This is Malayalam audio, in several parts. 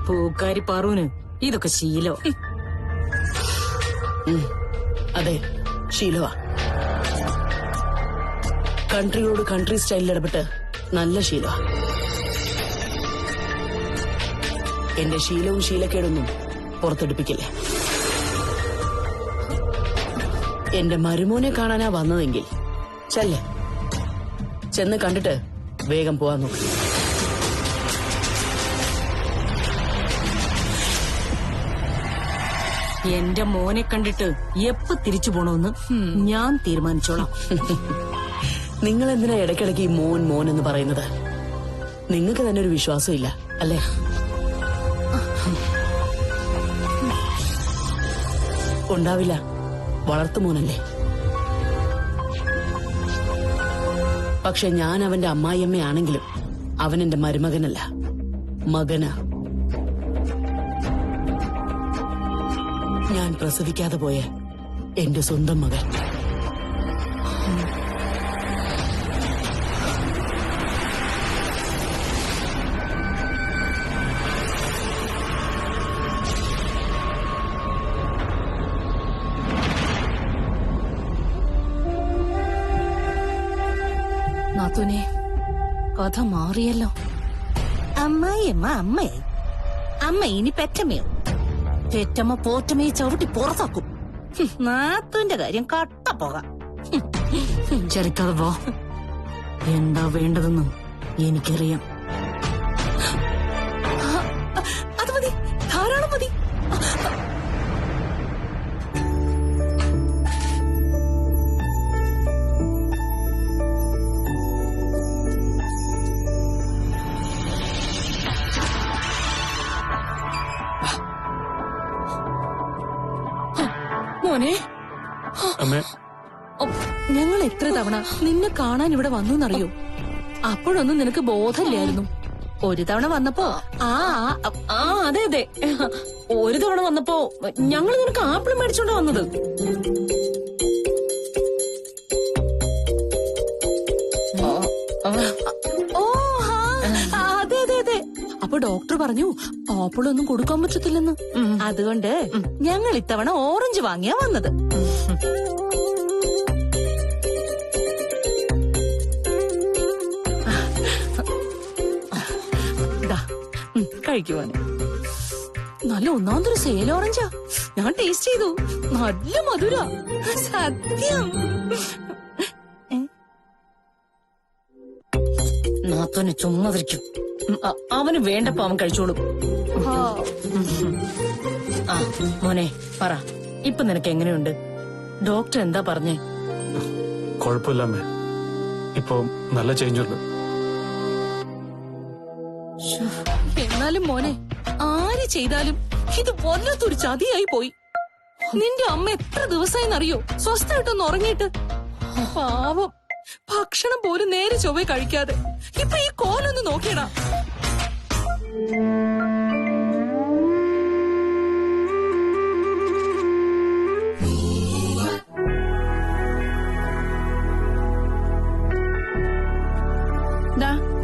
പൂക്കാരി പാറൂന് ഇതൊക്കെ ശീലോ. അതെ, ശീലവാ. കൺട്രിയോട് കൺട്രി സ്റ്റൈലിൽ ഇടപെട്ട് നല്ല ശീലവാ. എന്റെ ശീലവും ശീലക്കേടൊന്നും പുറത്തെടുപ്പിക്കില്ലേ. എന്റെ മരുമോനെ കാണാനാ വന്നതെങ്കിൽ ചെന്ന് കണ്ടിട്ട് വേഗം പോവാൻ നോക്കും. എന്റെ മോനെ കണ്ടിട്ട് എപ്പോ തിരിച്ചു പോണോന്ന് ഞാൻ തീരുമാനിച്ചോളാം. നിങ്ങൾ എന്തിനാ ഇടയ്ക്കിടയ്ക്ക് ഈ മോൻ മോൻ എന്ന് പറയുന്നത്? നിങ്ങൾക്ക് തന്നെ ഒരു വിശ്വാസം ഇല്ല അല്ലേ? ഉണ്ടാവില്ല, വളർത്തുമോനല്ലേ. പക്ഷെ ഞാൻ അവന്റെ അമ്മായിയമ്മയാണെങ്കിലും അവൻ എന്റെ മരുമകനല്ല, മകനാ. ഞാൻ പ്രസവിക്കാതെ പോയ എന്റെ സ്വന്തം മകൻ. നാത്തൂനെ, കഥ മാറിയല്ലോ. അമ്മായിയമ്മ അമ്മയായി. അമ്മ ഇനി പെറ്റമ്മയോ? പെറ്റമ്മ പോറ്റമ്മയെ ചവിട്ടി പുറത്താക്കും. നാത്തൂന്റെ കാര്യം കട്ട പോകാം. ചരിക്കാതെ വാ. എന്താ വേണ്ടതെന്ന് എനിക്കറിയാം. അത് മതി, ധാരാളം മതി. മോനെ, ഞങ്ങൾ എത്ര തവണ നിന്നെ കാണാൻ ഇവിടെ വന്നു എന്നറിയോ? അപ്പോഴൊന്നും നിനക്ക് ബോധമില്ലായിരുന്നു. ഒരു തവണ വന്നപ്പോ അതെ അതെ, ഒരു തവണ വന്നപ്പോ ഞങ്ങള് നിനക്ക് ആപ്പിൾ മേടിച്ചോണ്ടാ വന്നത്. അതെ അതെ അതെ. അപ്പൊ ഡോക്ടർ പറഞ്ഞു ആപ്പിളൊന്നും കൊടുക്കാൻ പറ്റത്തില്ലെന്ന്. അതുകൊണ്ട് ഞങ്ങൾ ഇത്തവണ ഓറഞ്ച് വാങ്ങിയാ വന്നത്. കഴിക്കുവാന് നല്ല ഒന്നാമതൊരു സേല ഓറഞ്ചാ. ഞാൻ ടേസ്റ്റ് ചെയ്തു, നല്ല മധുര, സത്യം. നാത്തോനെ ചുമ്മാതിരിക്കും. അവന് വേണ്ടപ്പോ അവൻ കഴിച്ചോളും. ആ മോനെ പറ, ഇപ്പൊ നിനക്ക് എങ്ങനെയുണ്ട്? ഡോക്ടർ എന്താ പറഞ്ഞേ? കുഴപ്പമില്ലമ്മേ, ഇപ്പൊ നല്ല ചേഞ്ച് ഉണ്ട്. എന്നാലും മോനെ, ആര് ചെയ്താലും ഇത് വല്ലാത്തൊരു ചതിയായി പോയി. നിന്റെ അമ്മ എത്ര ദിവസമായിന്നറിയോ സ്വസ്ഥമായിട്ടൊന്ന് ഉറങ്ങിയിട്ട്? പാവം, ഭക്ഷണം പോലും നേരെ ചൊവ്വേ കഴിക്കാതെ ഇപ്പൊ ഈ കോലൊന്ന് നോക്കിയടാ.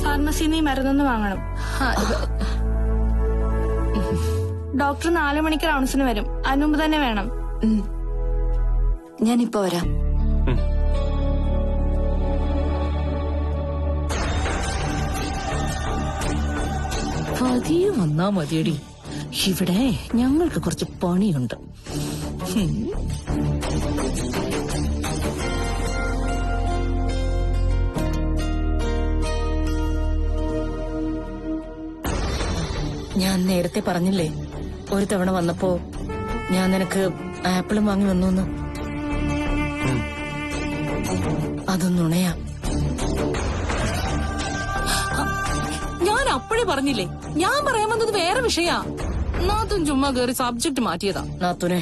ഫാർമസിന്ന് ഈ മരുന്നൊന്ന് വാങ്ങണം. ഡോക്ടർ 4 മണിക്ക് റൗണ്ട്സിന് വരും, അതിന് മുമ്പ് തന്നെ വേണം. ഞാനിപ്പോ വരാം. പതിയെ വന്നാ മതിയടി. ഇവിടെ ഞങ്ങൾക്ക് കുറച്ച് പണിയുണ്ട്. ഞാൻ നേരത്തെ പറഞ്ഞില്ലേ, ഒരു തവണ വന്നപ്പോ ഞാൻ നിനക്ക് ആപ്പിളും വാങ്ങി വന്നു. അതൊന്നുണയാ. ഞാൻ അപ്പോഴേ പറഞ്ഞില്ലേ, ഞാൻ പറയാൻ വന്നത് വേറെ വിഷയാ. നാത്തും ചുമ്മാ കയറി സബ്ജക്ട് മാറ്റിയതാ. നാത്തുനെ,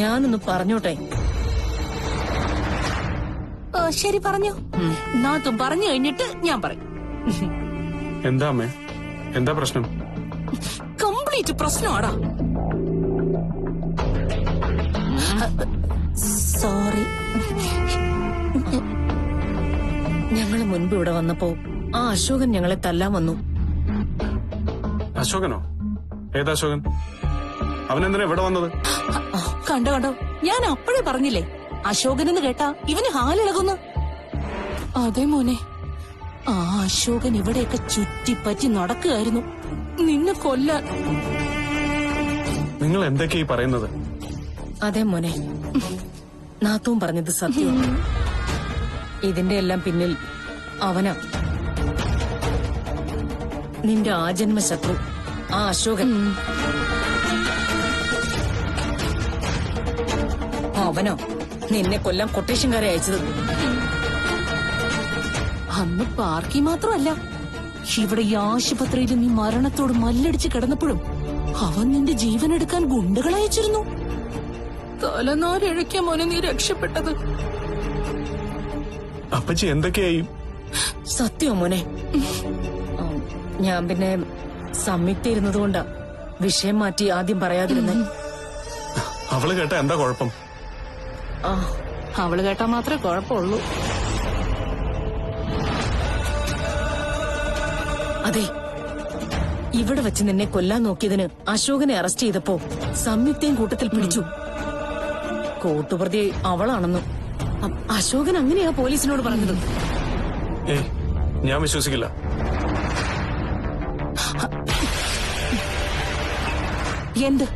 ഞാനൊന്ന് പറഞ്ഞോട്ടെ. ശരി, പറഞ്ഞു. നാത്തും പറഞ്ഞു കഴിഞ്ഞിട്ട് ഞാൻ പറയും. എന്താ അമ്മേ, എന്താ പ്രശ്നം? കംപ്ലീറ്റ് പ്രശ്നമാടാ. സോറി. ഞങ്ങള് മുൻപ് ഇവിടെ വന്നപ്പോ ആ അശോകൻ ഞങ്ങളെ തല്ലാൻ വന്നു. അശോകനോ? ഏതാ അശോകൻ? അവനെന്തിനാ ഇവിടെ വന്നത്? കണ്ടോ കണ്ടോ, ഞാൻ അപ്പോഴേ പറഞ്ഞില്ലേ അശോകനെന്ന് കേട്ടാ ഇവന് ഹാലിളകുന്നു. അതെ മോനെ, ആ അശോകൻ ഇവിടെയൊക്കെ ചുറ്റിപ്പറ്റി നടക്കുകയായിരുന്നു നിന്നെ കൊല്ലാൻ. നിങ്ങൾ എന്തൊക്കെയാ ഈ പറയുന്നത്? അതെ മോനെ, നാത്തൂൻ പറഞ്ഞത് സത്യം. ഇതിന്റെ എല്ലാം പിന്നിൽ അവനാ, നിന്റെ ആജന്മ ശത്രു ആ അശോകൻ. അവനോ നിന്നെ കൊല്ലാൻ കൊട്ടേഷൻകാരെ അയച്ചത്? അന്ന് പാർക്കി മാത്രമല്ല, ഇവിടെ ഈ ആശുപത്രിയിൽ നീ മരണത്തോട് മല്ലടിച്ച് കിടന്നപ്പോഴും അവൻ നിന്റെ ജീവൻ എടുക്കാൻ ഗുണ്ടകൾ അയച്ചിരുന്നു. തലനാരിഴയ്ക്ക മോനെ നീ രക്ഷപ്പെട്ടത്. അപ്പച്ചി എന്തൊക്കെയായി? സത്യം മോനെ. ഞാൻ പിന്നെ സംയുക്ത ഇരുന്നതുകൊണ്ടാ വിഷയം മാറ്റി ആദ്യം പറയാതിരുന്നേ. അവള് കേട്ട എന്താ കുഴപ്പം? അവള് കേട്ടാ മാത്രമേ കുഴപ്പമുള്ളൂ. അതെ, ഇവിടെ വെച്ച് നിന്നെ കൊല്ലാൻ നോക്കിയതിന് അശോകനെ അറസ്റ്റ് ചെയ്തപ്പോ സംയുക്തയും കൂട്ടത്തിൽ പിടിച്ചു. കൂട്ടുപ്രതി അവളാണെന്നും അശോകൻ അങ്ങനെയാ പോലീസിനോട് പറഞ്ഞത്. ഏയ്, ഞാൻ വിശ്വസിക്കില്ല. എന്ത്?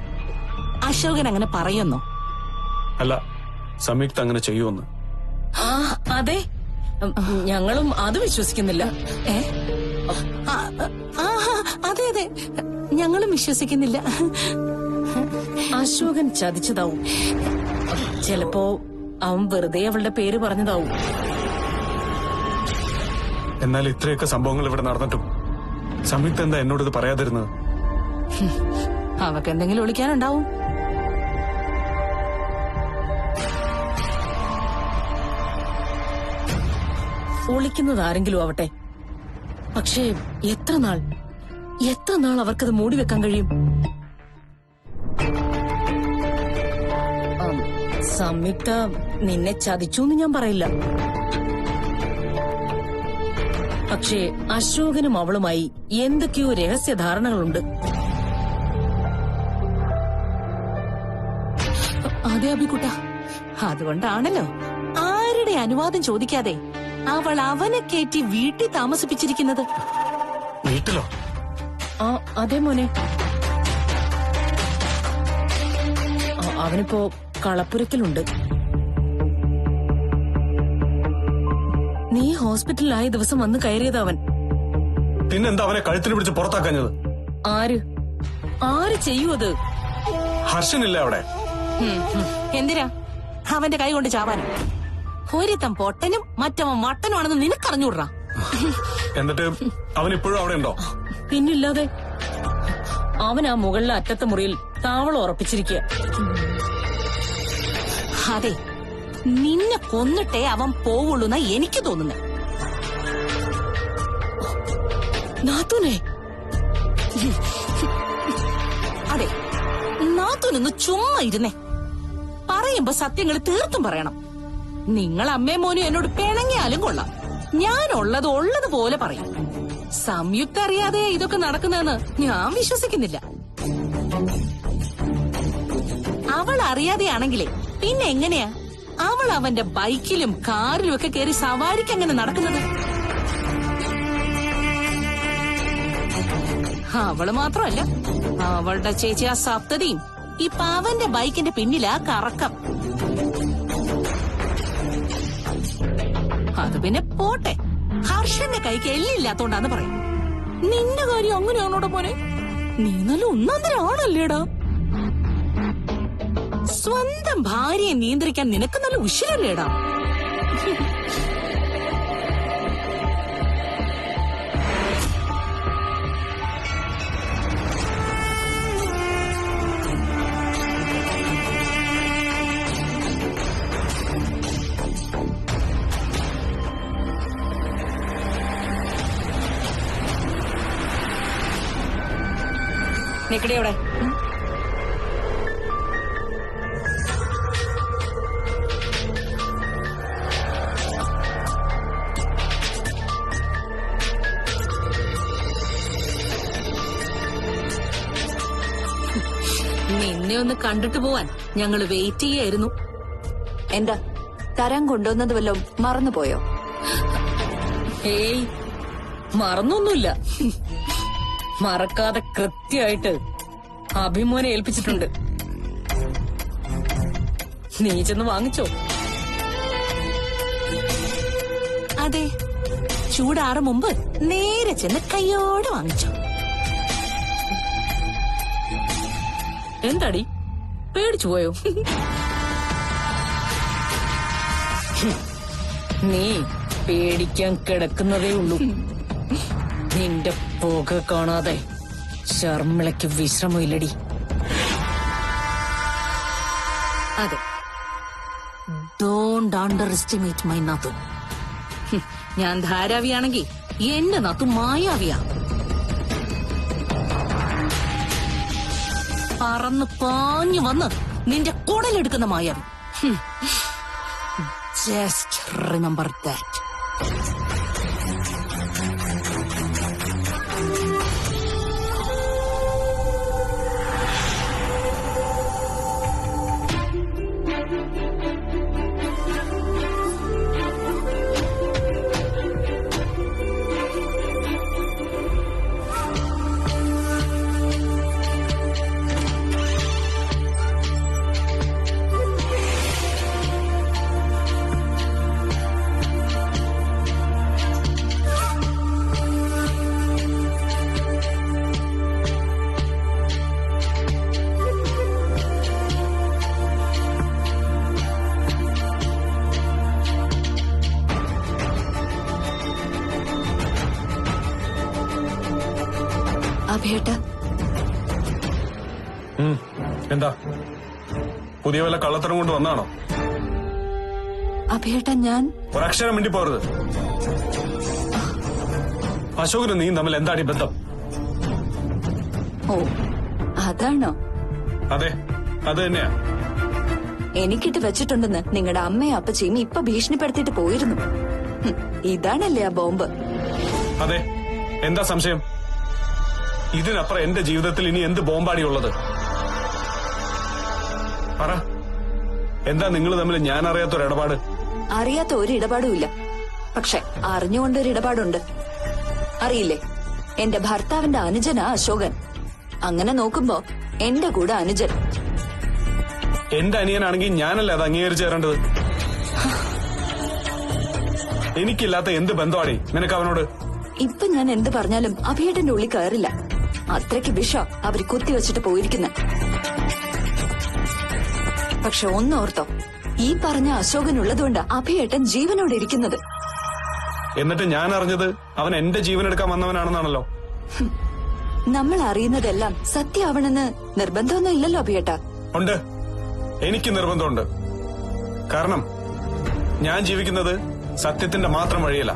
അശോകൻ അങ്ങനെ പറയുന്നോ? അല്ല, സംയുക്ത അങ്ങനെ ചെയ്യുമെന്ന്. അതെ, ഞങ്ങളും അത് വിശ്വസിക്കുന്നില്ല. അതെ അതെ, ഞങ്ങളും വിശ്വസിക്കുന്നില്ല. അശോകൻ ചതിച്ചതാവും. ചിലപ്പോ അവൻ വെറുതെ അവളുടെ പേര് പറഞ്ഞതാവും. എന്നാൽ ഇത്രയൊക്കെ സംഭവങ്ങൾ ഇവിടെ നടന്നിട്ടും സംയുക്ത എന്താ എന്നോട് ഇത് പറയാതിരുന്നത്? അവക്ക് എന്തെങ്കിലും ഒളിക്കാനുണ്ടാവും. ഒളിക്കുന്നത് ആരെങ്കിലും ആവട്ടെ, പക്ഷേ എത്ര നാൾ അവർക്കത് മൂടി വെക്കാൻ കഴിയും? സംയുക്ത നിന്നെ ചതിച്ചു എന്ന് ഞാൻ പറയില്ല, പക്ഷേ അശോകനും അവളുമായി എന്തൊക്കെയോ രഹസ്യധാരണകളുണ്ട്. അതെ അഭിക്കുട്ട, അതുകൊണ്ടാണല്ലോ ആരുടെ അനുവാദം ചോദിക്കാതെ അവൾ അവനെ കയറ്റി വീട്ടിൽ താമസിപ്പിച്ചിരിക്കുന്നത്. വീട്ടിലോ? അതെ മോനെ, അവനിപ്പോ കളപ്പുരക്കിലുണ്ട്. നീ ഹോസ്പിറ്റലിലായ ദിവസം വന്ന് കയറിയത് അവൻ. പിന്നെന്താ അവനെ കഴുത്തിന് പിടിച്ച് പുറത്താക്കഞ്ഞത്? ആര് ചെയ്യൂ അത്? ഹർഷനില്ല അവിടെ. എന്തിനാ അവന്റെ കൈ കൊണ്ട് ചാവാനും? ഒരുത്തം പൊട്ടനും മറ്റവൻ വട്ടനുമാണെന്ന് നിനക്കറിഞ്ഞൂടാ. എന്നിട്ട് അവൻ ഇപ്പോഴും അവിടെ ഉണ്ടോ? പിന്നില്ലാതെ. അവൻ ആ മുകളിലെ അറ്റത്തെ മുറിയിൽ താവളം ഉറപ്പിച്ചിരിക്കുക. അതെ, നിന്നെ കൊന്നിട്ടേ അവൻ പോവുള്ളൂന്നാ എനിക്ക് തോന്നുന്നത്. നാത്തൂനെ, അതെ, നാത്തൂനൊന്ന് ചുമ്മാ ഇരുന്നേ. പറയുമ്പോ സത്യങ്ങൾ തീർത്തും പറയണം. നിങ്ങൾ അമ്മേ മോനും എന്നോട് പിണങ്ങിയാലും കൊള്ളാം, ഞാനുള്ളത് ഉള്ളതുപോലെ പറയും. സംയുക്ത അറിയാതെ ഇതൊക്കെ നടക്കുന്നതെന്ന് ഞാൻ വിശ്വസിക്കുന്നില്ല. അവൾ അറിയാതെയാണെങ്കിലേ പിന്നെ എങ്ങനെയാ അവൾ അവന്റെ ബൈക്കിലും കാറിലും ഒക്കെ കയറി സവാരിക്ക് അങ്ങനെ നടക്കുന്നത്? അവള് മാത്രമല്ല, അവളുടെ ചേച്ചി ആ സപ്തതിയും ഇപ്പൊ അവന്റെ ബൈക്കിന്റെ പിന്നിലാ കറക്കം. അത് പിന്നെ പോട്ടെ, ഹർഷന്റെ കൈക്ക് എല്ലില്ലാത്തോണ്ടാന്ന് പറയാം. നിന്റെ കാര്യം അങ്ങനെയാണോടാ മോനെ? നീ നല്ല ഒന്നാന്തരാണല്ലേടാ. സ്വന്തം ഭാര്യയെ നിയന്ത്രിക്കാൻ നിനക്ക് നല്ല ഉശിരല്ലേടാ. നിക്കടി അവിടെ. നിന്നെ ഒന്ന് കണ്ടിട്ട് പോവാൻ ഞങ്ങള് വെയിറ്റ് ചെയ്യായിരുന്നു. എന്താ തരാൻ കൊണ്ടുവന്നത് വല്ലതും മറന്നുപോയോ? ഏയ് മറന്നൊന്നുമില്ല. മറക്കാതെ കൃത്യമായിട്ട് അഭിമോനെ ഏൽപ്പിച്ചിട്ടുണ്ട്. നീ ചെന്ന് വാങ്ങിച്ചോ? അതെ, ചൂടാറും മുമ്പ് നേരെ ചെന്ന് കൈയോടെ വാങ്ങിച്ചു. എന്താടി പേടിച്ചു പോയോ? നീ പേടിക്കാൻ കിടക്കുന്നതേ ഉള്ളൂ. നിന്റെ പുക കാണാതെ ശർമ്മിളയ്ക്ക് വിശ്രമമില്ലടി. അതെ, ഡോണ്ട് അണ്ടർ എസ്റ്റിമേറ്റ് മൈ നാത്തു. ഞാൻ ധാരാവിയാണെങ്കിൽ എന്റെ നത്തു മായാവിയാ. പറന്ന് പാഞ്ഞു വന്ന് നിന്റെ കുടലെടുക്കുന്ന മായാവി. Just remember that. അഭേട്ട, എന്താ പുതിയ വല്ല കള്ളത്തരം കൊണ്ട് വന്നാണോ? അഭേട്ട, ഞാൻ ഒരക്ഷരം മിണ്ടി പോരുത്. അശോകനും നീയും തമ്മിൽ എന്താടി ബന്ധം? ഓ അതാണോ? അതെ, അത് തന്നെയാ. എനിക്കിട്ട് വെച്ചിട്ടുണ്ടെന്ന് നിങ്ങളുടെ അമ്മയും അപ്പച്ചിയും ഇപ്പൊ ഭീഷണിപ്പെടുത്തിയിട്ട് പോയിരുന്നു. ഇതാണല്ലേ ആ ബോംബ്? അതെ, എന്താ സംശയം? ഇതിനപ്പുറം എന്റെ ജീവിതത്തിൽ ഇനി എന്ത് ബോംബാടി ഉള്ളത്? പറ, എന്താ നിങ്ങൾ തമ്മിൽ ഞാൻ അറിയാത്തൊരു ഇടപാട്? അറിയാത്ത ഒരു ഇടപാടുമില്ല. പക്ഷെ അറിഞ്ഞുകൊണ്ടൊരു ഇടപാടുണ്ട്. അറിയില്ലേ, എന്റെ ഭർത്താവിന്റെ അനുജനാ അശോകൻ. അങ്ങനെ നോക്കുമ്പോ എന്റെ കൂടെ അനുജൻ. എന്റെ അനിയനാണെങ്കിൽ ഞാനല്ലേ അത് അംഗീകരിച്ചു തരേണ്ടത്? എനിക്കില്ലാത്ത എന്ത് ബന്ധമാടി നിനക്ക് അവനോട്? ഇപ്പൊ ഞാൻ എന്ത് പറഞ്ഞാലും അഭിയേട്ടന്റെ ഉള്ളിൽ കയറില്ല. അത്രയ്ക്ക് വിഷ അവര് കുത്തിവെച്ചിട്ട് പോയിരിക്കുന്നെ. പക്ഷെ ഒന്നോർത്തോ, ഈ പറഞ്ഞ അശോകനുള്ളതുകൊണ്ട് അഭിയേട്ടൻ ജീവനോടെ ഇരിക്കുന്നത്. എന്നിട്ട് ഞാൻ അറിഞ്ഞത് അവൻ എന്റെ ജീവൻ എടുക്കാൻ വന്നവനാണെന്നാണല്ലോ. നമ്മൾ അറിയുന്നതെല്ലാം സത്യമാവണമെന്ന് നിർബന്ധമൊന്നും ഇല്ലല്ലോ അഭിയേട്ട. ഉണ്ട്, എനിക്ക് നിർബന്ധമുണ്ട്. കാരണം ഞാൻ ജീവിക്കുന്നത് സത്യത്തിന്റെ മാത്രം വഴിയല്ല.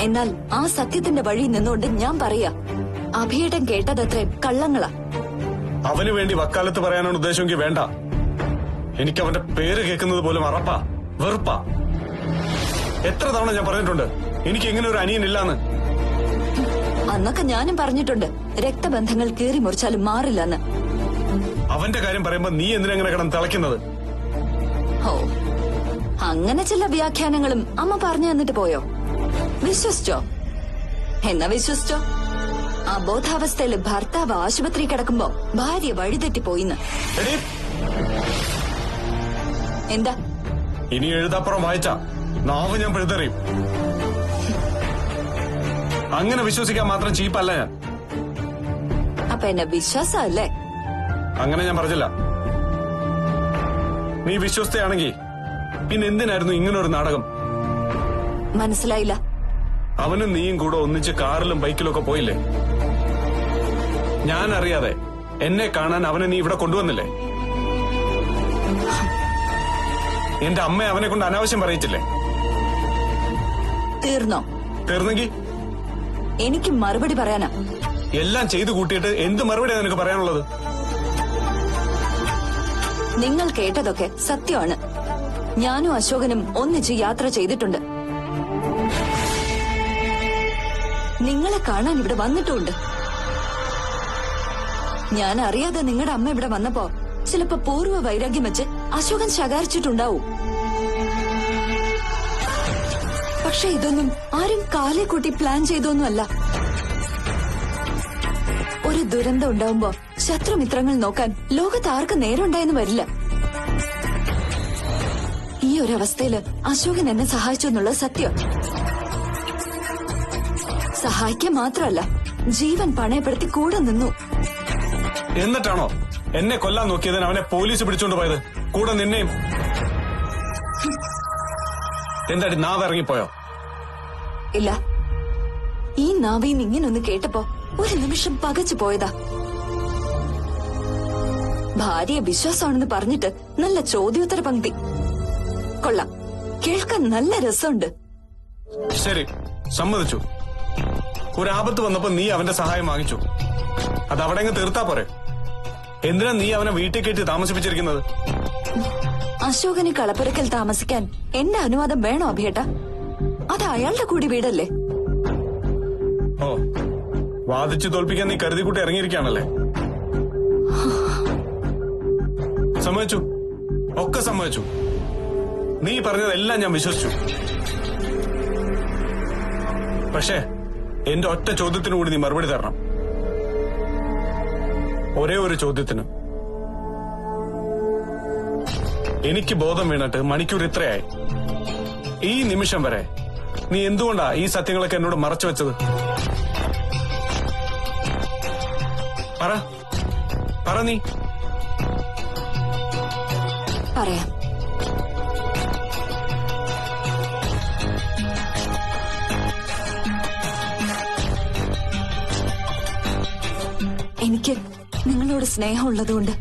എന്നാൽ ആ സത്യത്തിന്റെ വഴി നിന്നുകൊണ്ട് ഞാൻ പറയാ, അഭിയേട്ടൻ കേട്ടതത്രയും കള്ളങ്ങളാ. അവന് വേണ്ടി വക്കാലത്ത് പറയാനാണ് ഉദ്ദേശമെങ്കിൽ വേണ്ട. എനിക്ക് അവന്റെ പേര് കേൾക്കുന്നത് പോലും അറപ്പാ, വെറുപ്പാ. എത്ര തവണ ഞാൻ പറഞ്ഞിട്ടുണ്ട് എനിക്ക് ഇങ്ങനെ ഒരു അനിയനില്ലാന്ന്. അന്നൊക്കെ ഞാനും പറഞ്ഞിട്ടുണ്ട്, രക്തബന്ധങ്ങൾ കീറി മുറിച്ചാലും മാറില്ലെന്ന്. അവന്റെ കാര്യം പറയുമ്പോ നീ എന്തിനെങ്ങനെ കിടന്ന് തിളയ്ക്കുന്നത്? ഓ, അങ്ങനെ ചില വ്യാഖ്യാനങ്ങളും അമ്മ പറഞ്ഞു തന്നിട്ട് പോയോ? വിശ്വസിച്ചോ? എന്നാ വിശ്വസിച്ചോ? അബോധാവസ്ഥയില് ഭർത്താവ് ആശുപത്രി കിടക്കുമ്പോ ഭാര്യ വഴിതെറ്റിപ്പോയിന്ന്. എടീ, എന്താ ഇനി എഴുതാപ്പുറം വായിച്ച നാവ് ഞാൻ പിഴുതെറിയും. അങ്ങനെ വിശ്വസിക്കാൻ മാത്രം ചീപ്പല്ല ഞാൻ. അപ്പൊ എന്നെ വിശ്വാസമല്ലേ? അങ്ങനെ ഞാൻ പറഞ്ഞില്ല. നീ വിശ്വസ്തയാണെങ്കിൽ പിന്നെ എന്തിനായിരുന്നു ഇങ്ങനൊരു നാടകം? മനസ്സിലായില്ല. അവനും നീയും കൂടെ ഒന്നിച്ച് കാറിലും ബൈക്കിലും ഒക്കെ പോയില്ലേ? ഞാൻ അറിയാതെ എന്നെ കാണാൻ അവനെ നീ ഇവിടെ കൊണ്ടുവന്നില്ലേ? എന്റെ അമ്മ അവനെ കൊണ്ട് അനാവശ്യം പറയിച്ചില്ലേ? തീർന്നോ? തീർന്നെങ്കിൽ എനിക്ക് മറുപടി പറയാനാ. എല്ലാം ചെയ്തു കൂട്ടിയിട്ട് എന്ത് മറുപടിയാണ് നിനക്ക് പറയാനുള്ളത്? നിങ്ങൾ കേട്ടതൊക്കെ സത്യമാണ്. ഞാനും അശോകനും ഒന്നിച്ച് യാത്ര ചെയ്തിട്ടുണ്ട്. നിങ്ങളെ കാണാൻ ഇവിടെ വന്നിട്ടുമുണ്ട്. ഞാൻ അറിയാതെ നിങ്ങളുടെ അമ്മ ഇവിടെ വന്നപ്പോ ചിലപ്പോ പൂർവ്വ വൈരാഗ്യം വെച്ച് അശോകൻ ശകാരിച്ചിട്ടുണ്ടാവും. പക്ഷെ ഇതൊന്നും ആരും കാലെ കൂട്ടി പ്ലാൻ ചെയ്തൊന്നുമല്ല. ഒരു ദുരന്തം ഉണ്ടാവുമ്പോ ശത്രുമിത്രങ്ങൾ നോക്കാൻ ലോകത്ത് ആർക്കും നേരമുണ്ടായെന്ന് വരില്ല. ഈ ഒരവസ്ഥയില് അശോകൻ എന്നെ സഹായിച്ചു എന്നുള്ളത് സത്യം. സഹായിക്കാൻ മാത്രമല്ല, ജീവൻ പണയപ്പെടുത്തി കൂടെ നിന്നു. എന്നിട്ടാണോ എന്നെ കൊല്ലാൻ നോക്കിയതിന് അവനെ പോലീസ് പിടിച്ചോണ്ട് പോയത്? കൂടെ നിന്നെയും. എന്താടി നാവ് ഇറങ്ങിപ്പോയോ? ഇല്ല, ഈ നാവിന്ന് ഇങ്ങനൊന്ന് കേട്ടപ്പോ ഒരു നിമിഷം പകച്ചു പോയതാ. ഭാര്യ വിശ്വാസമാണെന്ന് പറഞ്ഞിട്ട് നല്ല ചോദ്യോത്തര പങ്ക്തി. കൊള്ളാം, കേൾക്കാൻ നല്ല രസമുണ്ട്. ശരി, സമ്മതിച്ചു. ഒരു ആപത്ത് വന്നപ്പോ നീ അവന്റെ സഹായം വാങ്ങിച്ചു. അത് അവിടെ അങ്ങ് തീർത്താ പോരെ? എന്തിനാ നീ അവനെ വീട്ടിൽ കയറ്റി താമസിപ്പിച്ചിരിക്കുന്നത്? അശോകന് കളപ്പുരക്കൽ താമസിക്കാൻ എന്റെ അനുവാദം വേണോ അഭിയേട്ട? അത് അയാളുടെ കൂടി വീടല്ലേ? ഓ, വാദിച്ചു തോൽപ്പിക്കാൻ നീ കരുതിക്കൂട്ടി ഇറങ്ങിയിരിക്കുകയാണല്ലേ? സമ്മതിച്ചു, ഒക്കെ സമ്മതിച്ചു. നീ പറഞ്ഞതെല്ലാം ഞാൻ വിശ്വസിച്ചു. പക്ഷേ എന്റെ ഒറ്റ ചോദ്യത്തിന് കൂടി നീ മറുപടി തരണം. ഒരേ ഒരു ചോദ്യത്തിന്. എനിക്ക് ബോധം വീണിട്ട് മണിക്കൂർ ഇത്രയായി. ഈ നിമിഷം വരെ നീ എന്തുകൊണ്ടാ ഈ സത്യങ്ങളൊക്കെ എന്നോട് മറച്ചു വെച്ചത്? പറ നീ. പറയാം. എനിക്ക് നിങ്ങളോട് സ്നേഹമുള്ളതുകൊണ്ട്.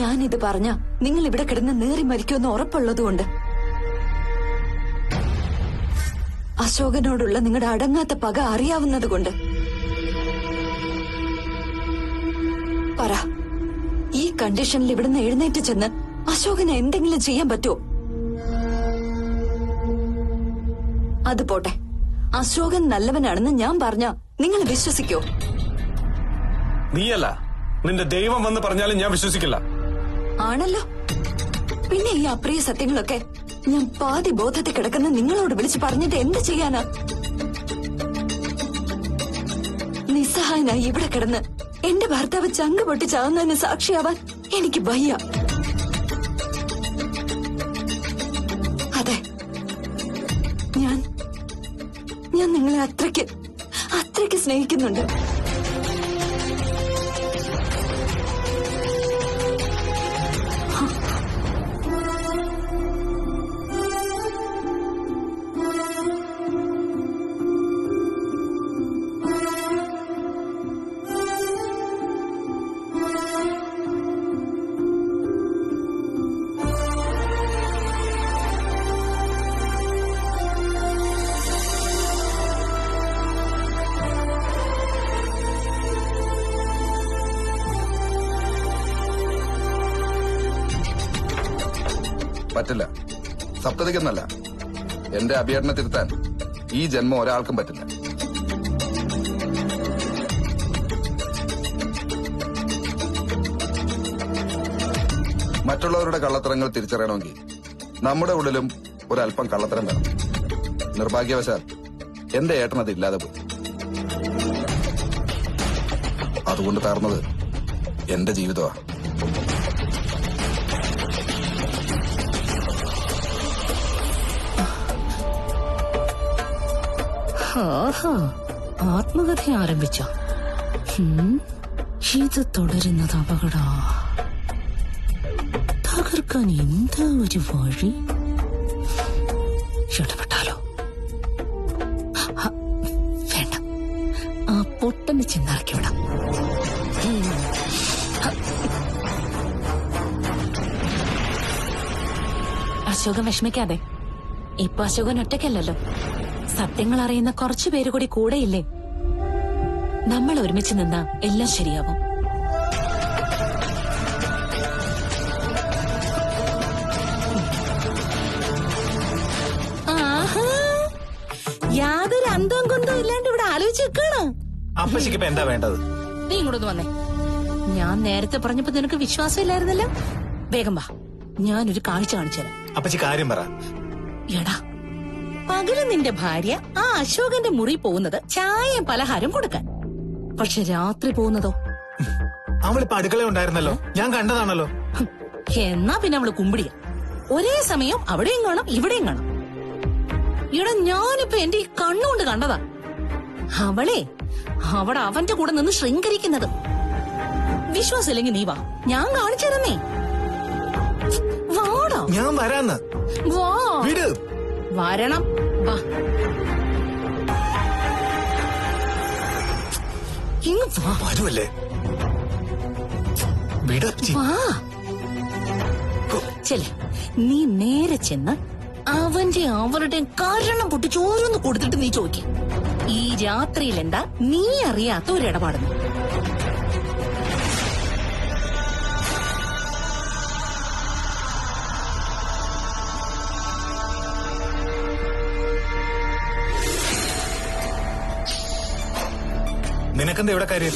ഞാനിത് പറഞ്ഞ നിങ്ങൾ ഇവിടെ കിടന്ന് നേറി മരിക്കുമെന്ന് ഉറപ്പുള്ളതുകൊണ്ട്. അശോകനോടുള്ള നിങ്ങളുടെ അടങ്ങാത്ത പക അറിയാവുന്നതുകൊണ്ട്. പറ, ഈ കണ്ടീഷനിൽ ഇവിടുന്ന് എഴുന്നേറ്റ് ചെന്ന് അശോകന് എന്തെങ്കിലും ചെയ്യാൻ പറ്റുമോ? അത് പോട്ടെ, അശോകൻ നല്ലവനാണെന്ന് ഞാൻ പറഞ്ഞ നിങ്ങൾ വിശ്വസിക്കോ? നീയല്ല, നിന്റെ ദൈവം വന്ന് പറഞ്ഞാലും ഞാൻ വിശ്വസിക്കില്ല. ആണല്ലോ. പിന്നെ ഈ അപ്രിയ സത്യങ്ങളൊക്കെ ഞാൻ പാതി ബോധത്തിൽ കിടക്കുന്ന നിങ്ങളോട് വിളിച്ചു പറഞ്ഞിട്ട് എന്ത് ചെയ്യാനാ? നിസ്സഹായനായി ഇവിടെ കിടന്ന് എന്റെ ഭർത്താവ് ചങ്ക് പൊട്ടി ചാവുന്നതിന് സാക്ഷിയാവാൻ എനിക്ക് വയ്യ. അതെ, ഞാൻ നിങ്ങളെ അത്രയ്ക്ക് സ്നേഹിക്കുന്നുണ്ട്. പറ്റില്ല. സപ്തതിക്കെന്നല്ല, എന്റെ അഭിയേട്ടനെ തിരുത്താൻ ഈ ജന്മം ഒരാൾക്കും പറ്റില്ല. മറ്റുള്ളവരുടെ കള്ളത്തരങ്ങൾ തിരിച്ചറിയണമെങ്കിൽ നമ്മുടെ ഉള്ളിലും ഒരല്പം കള്ളത്തരം വേണം. നിർഭാഗ്യവശാൽ എന്റെ ഏട്ടൻ അതില്ലാതെ പോയി. അതുകൊണ്ട് തകർന്നത് എന്റെ ജീവിതമാണ്. ആത്മകഥ ആരംഭിച്ചോ? ഇത് തുടരുന്നത് അപകട. തകർക്കാൻ എന്താ ഒരു വഴി? ഇടപെട്ടാലോ? വേണ്ട, ആ പൊട്ടനെ ചെന്നിറക്കി വിടാം. അശോകൻ വിഷമിക്കാതെ. ഇപ്പൊ അശോകൻ ഒറ്റയ്ക്കല്ലല്ലോ. സത്യങ്ങൾ അറിയുന്ന കുറച്ചു പേര് കൂടി കൂടെയില്ലേ? നമ്മൾ ഒരുമിച്ച് നിന്നാ എല്ലാം ശരിയാവും. യാതൊരു അന്തവും ആലോചിക്കാണ്. അപ്പച്ചിക്ക് ഇപ്പൊ എന്താ വേണ്ടത്? നീ ഇങ്ങോട്ടൊന്ന് വന്നേ. ഞാൻ നേരത്തെ പറഞ്ഞപ്പോ നിനക്ക് വിശ്വാസമില്ലായിരുന്നല്ലോ. വേഗം വാ, ഞാനൊരു കാഴ്ച കാണിച്ചു തരാം. അപ്പച്ചി കാര്യം പറ. എടാ, പകല് നിന്റെ ഭാര്യ ആ അശോകന്റെ മുറി പോകുന്നത് ചായയും പലഹാരം കൊടുക്കാൻ. പക്ഷെ രാത്രി പോകുന്നതോ? അവളിപ്പോ അടുക്കള ഉണ്ടായിരുന്നല്ലോ, ഞാൻ കണ്ടതാണല്ലോ. എന്നാ പിന്നെ അവള് കുമ്പിടിയ. ഒരേ സമയം അവിടെയും കാണും ഇവിടെയും കാണും. ഇവിടെ ഞാനിപ്പോ എന്റെ ഈ കണ്ണുകൊണ്ട് കണ്ടതാ. അവളെ അവിടെ അവന്റെ കൂടെ നിന്ന് ശൃംഗരിക്കുന്നത്. വിശ്വാസമില്ലെങ്കിൽ നീ വാ, ഞാൻ കാണിച്ചു തരുന്നേ. വാടാ. ഞാൻ വരാന്ന്. വാ. വിട്. വരണം. വാ. ഇങ്ങ് വാ. വരുമല്ലേ? വിട്. വാ. ചെല്ല, നീ നേരെ ചെന്ന് അവന്റെ അവരുടെ കാരണം പൊട്ടിച്ച് ഓരോന്ന് കൊടുത്തിട്ട് നീ ചോദിക്കും, ഈ രാത്രിയിൽ എന്താ നീ അറിയാത്ത ഒരു ഇടപാടുന്നു. നിനക്കെന്താ ഇവിടെ കാര്യം?